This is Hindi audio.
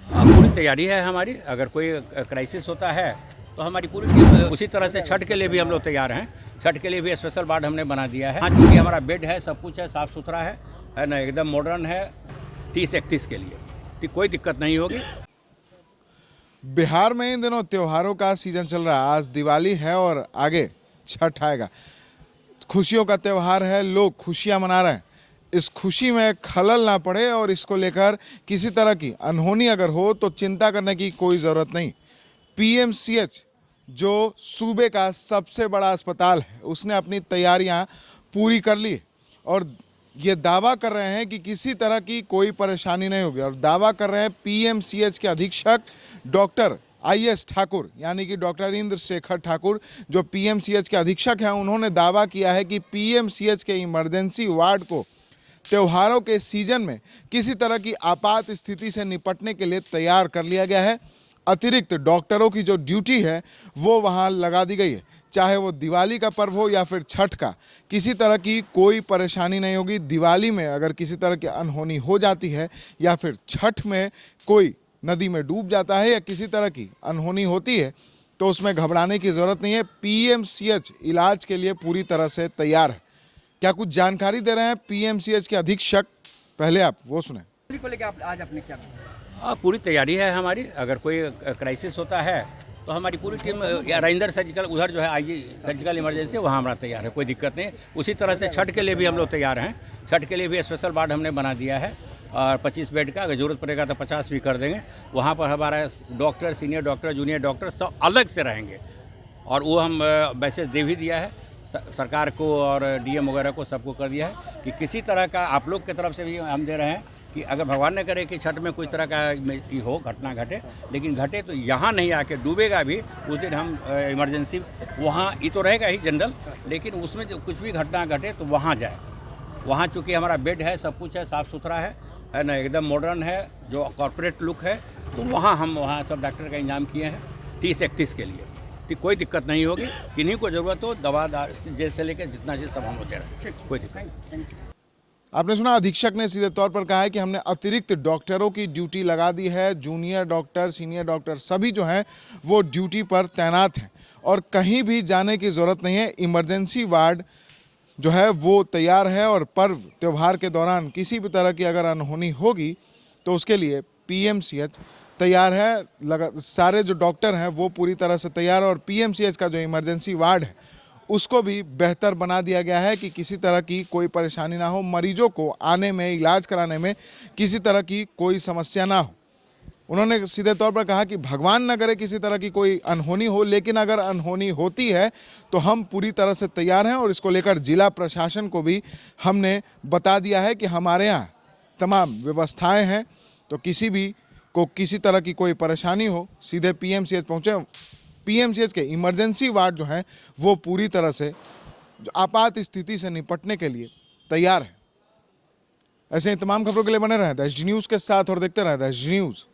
पूरी तैयारी है हमारी। अगर कोई क्राइसिस होता है तो हमारी पूरी टीम उसी तरह से छठ के लिए भी हम लोग तैयार हैं। छठ के लिए भी स्पेशल वार्ड हमने बना दिया है। हाँ, चूँकि हमारा बेड है, सब कुछ है, साफ़ सुथरा है ना, एकदम मॉडर्न है। 30-31 के लिए तो कोई दिक्कत नहीं होगी। बिहार में इन दिनों त्योहारों का सीजन चल रहा है। आज दिवाली है और आगे छठ आएगा। खुशियों का त्यौहार है, लोग खुशियां मना रहे हैं। इस खुशी में खलल ना पड़े और इसको लेकर किसी तरह की अनहोनी अगर हो तो चिंता करने की कोई ज़रूरत नहीं। पीएमसीएच जो सूबे का सबसे बड़ा अस्पताल है, उसने अपनी तैयारियां पूरी कर ली और ये दावा कर रहे हैं कि किसी तरह की कोई परेशानी नहीं होगी। और दावा कर रहे हैं पीएमसीएच के अधीक्षक डॉक्टर आईएस ठाकुर, यानी कि डॉक्टर इंद्र शेखर ठाकुर, जो पीएमसीएच के अधीक्षक हैं। उन्होंने दावा किया है कि पीएमसीएच के इमरजेंसी वार्ड को त्योहारों के सीजन में किसी तरह की आपात स्थिति से निपटने के लिए तैयार कर लिया गया है। अतिरिक्त डॉक्टरों की जो ड्यूटी है वो वहां लगा दी गई है। चाहे वो दिवाली का पर्व हो या फिर छठ का, किसी तरह की कोई परेशानी नहीं होगी। दिवाली में अगर किसी तरह की अनहोनी हो जाती है या फिर छठ में कोई नदी में डूब जाता है या किसी तरह की अनहोनी होती है तो उसमें घबराने की ज़रूरत नहीं है। पीएमसीएच इलाज के लिए पूरी तरह से तैयार है। क्या कुछ जानकारी दे रहे हैं पीएमसीएच के अधीक्षक, पहले आप वो सुने। को लेके आप आज आपने क्या कहा? हाँ, पूरी तैयारी है हमारी। अगर कोई क्राइसिस होता है तो हमारी पूरी टीम या राजेंद्र सर्जिकल, उधर जो है आईजी सर्जिकल इमरजेंसी, वहाँ हमारा तैयार है, कोई दिक्कत नहीं। उसी तरह से छठ के लिए भी हम लोग तैयार हैं। छठ के लिए भी स्पेशल वार्ड हमने बना दिया है और 25 बेड का, अगर ज़रूरत पड़ेगा तो 50 भी कर देंगे। वहाँ पर हमारा doctor, senior doctor, junior doctor सब अलग से रहेंगे और वो हम मैसेज दे भी दिया है सरकार को और डीएम वगैरह को, सबको कर दिया है कि किसी तरह का आप लोग की तरफ से भी हम दे रहे हैं कि अगर भगवान न करे कि छठ में कोई तरह का हो, घटना घटे, लेकिन घटे तो यहाँ नहीं आके डूबेगा भी, उस दिन हम इमरजेंसी वहाँ ये तो रहेगा ही जनरल, लेकिन उसमें जो कुछ भी घटना घटे तो वहाँ जाए। वहाँ चूँकि हमारा बेड है, सब कुछ है, साफ़ सुथरा है ना, एकदम मॉडर्न है, जो कॉरपोरेट लुक है, तो वहाँ हम वहाँ सब डॉक्टर का इंतजाम किए हैं 30-31 के लिए। तो कोई दिक्कत नहीं होगी। किन्हीं को ज़रूरत हो दवा जैसे लेकर जितना चीज़ सब हम लोग दे रहे हैं, कोई दिक्कत नहीं। आपने सुना, अधीक्षक ने सीधे तौर पर कहा है कि हमने अतिरिक्त डॉक्टरों की ड्यूटी लगा दी है। जूनियर डॉक्टर, सीनियर डॉक्टर सभी जो हैं वो ड्यूटी पर तैनात हैं और कहीं भी जाने की ज़रूरत नहीं है। इमरजेंसी वार्ड जो है वो तैयार है और पर्व त्यौहार के दौरान किसी भी तरह की अगर अनहोनी होगी तो उसके लिए पीएमसीएच तैयार है। सारे जो डॉक्टर हैं वो पूरी तरह से तैयार है और पीएमसीएच का जो इमरजेंसी वार्ड है उसको भी बेहतर बना दिया गया है कि किसी तरह की कोई परेशानी ना हो, मरीजों को आने में, इलाज कराने में किसी तरह की कोई समस्या ना हो। उन्होंने सीधे तौर पर कहा कि भगवान न करे किसी तरह की कोई अनहोनी हो, लेकिन अगर अनहोनी होती है तो हम पूरी तरह से तैयार हैं और इसको लेकर जिला प्रशासन को भी हमने बता दिया है कि हमारे यहाँ तमाम व्यवस्थाएं हैं, तो किसी भी को किसी तरह की कोई परेशानी हो सीधे पीएमसीएच पहुँचे। पीएमसीएच के इमरजेंसी वार्ड जो है वो पूरी तरह से जो आपात स्थिति से निपटने के लिए तैयार है। ऐसे ही तमाम खबरों के लिए बने रहता है एसडी न्यूज़ के साथ और देखते रहता है एसडी न्यूज़।